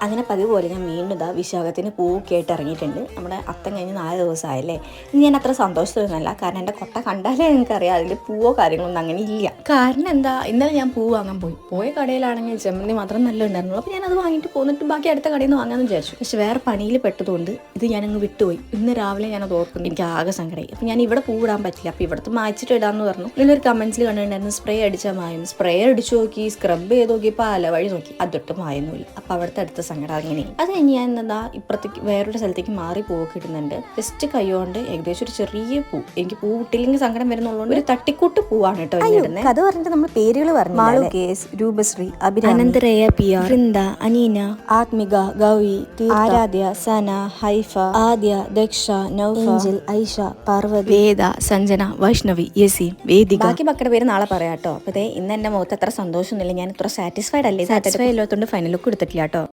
അങ്ങനെ പതിവ് പോലെ ഞാൻ വീണ്ടും ഇതാ വിശാഖത്തിന് പൂവൊക്കെ ആയിട്ട് ഇറങ്ങിയിട്ടുണ്ട്. നമ്മുടെ അത്തം കഴിഞ്ഞ് 4 ദിവസമായല്ലേ. ഇനി ഞാൻ അത്ര സന്തോഷത്തിലൊന്നുമല്ല, കാരണം എൻ്റെ കൊട്ട കണ്ടാലേ എനിക്കറിയാം അതിൽ പൂവോ കാര്യങ്ങളൊന്നും അങ്ങനെ ഇല്ല. കാരണം എന്താ, ഇന്നലെ ഞാൻ പൂ വാങ്ങാൻ പോയ കടയിലാണെങ്കിൽ ചെമ്മന്തി മാത്രം നല്ല ഉണ്ടായിരുന്നുള്ളൂ. അപ്പോൾ ഞാനത് വാങ്ങിയിട്ട് പോന്നിട്ട് ബാക്കി അടുത്ത കടയിൽ നിന്ന് വാങ്ങാമെന്ന് വിചാരിച്ചു. പക്ഷെ വേറെ പണിയിൽ പെട്ടതുകൊണ്ട് ഇത് ഞാനങ്ങ് വിട്ടുപോയി. ഇന്ന് രാവിലെ ഞാനത് ഓർക്കുന്നു, എനിക്ക് ആകെ സങ്കടമായി. അപ്പോൾ ഞാൻ ഇവിടെ പൂ ഇടാൻ പറ്റില്ല, അപ്പോൾ ഇവിടുത്തെ മായ്ച്ചിട്ട് ഇടാമെന്ന് പറഞ്ഞു. ഇതിലൊരു കമൻസിൽ കണ്ടിട്ടുണ്ടായിരുന്നു സ്പ്രേ അടിച്ചാൽ മായും. സ്പ്രേ അടിച്ചു നോക്കി, സ്ക്രബ് ചെയ്ത് നോക്കി, പല വഴി നോക്കി, അതൊട്ടും മായൊന്നുമില്ല. അപ്പോൾ അവിടുത്തെ അടുത്ത സങ്കടം അങ്ങനെ. അത് കഴിഞ്ഞ് ഞാൻ എന്താ ഇപ്പുറത്തേക്ക് വേറൊരു സ്ഥലത്തേക്ക് മാറി പൂവൊക്കെ ഇടുന്നുണ്ട്. ജസ്റ്റ് കൈകൊണ്ട് ഏകദേശം ഒരു ചെറിയ പൂ, എനിക്ക് പൂ ഇട്ടില്ലെങ്കിൽ സങ്കടം വരുന്നുള്ളൂ, ഒരു തട്ടിക്കൂട്ട് പൂവാണ് കേട്ടോ ഇടുന്നത്. അത് പറഞ്ഞിട്ട് നമ്മൾ പേരുകൾ പറഞ്ഞു: മാളു കേസ്, രൂപശ്രീ, അനന്തരയ, പിയ, വൃന്ദ, അനീന, ആത്മിക, ഗൗരി, ആരാധ്യ, സന, ഹൈഫ, ആദ്യ, ദക്ഷ, നൗഫൽ, ഐഷ, പാർവതി, വേദ, സഞ്ജന, വൈഷ്ണവി, യസീം, വേദിക. ബാക്കി മക്കളുടെ പേര് നാളെ പറയാം കേട്ടോ. അപ്പോൾ ഇന്ന് എൻ്റെ മുഖത്ത് അത്ര സന്തോഷമൊന്നുമില്ല, ഞാൻ ഇത്ര സാറ്റിസ്ഫൈഡ് അല്ലേ. സാറ്റിസ്ഫൈഡ് ഇല്ലാത്തതുകൊണ്ട് ഫൈനൽ ലുക്ക് എടുത്തിട്ടില്ല കേട്ടോ.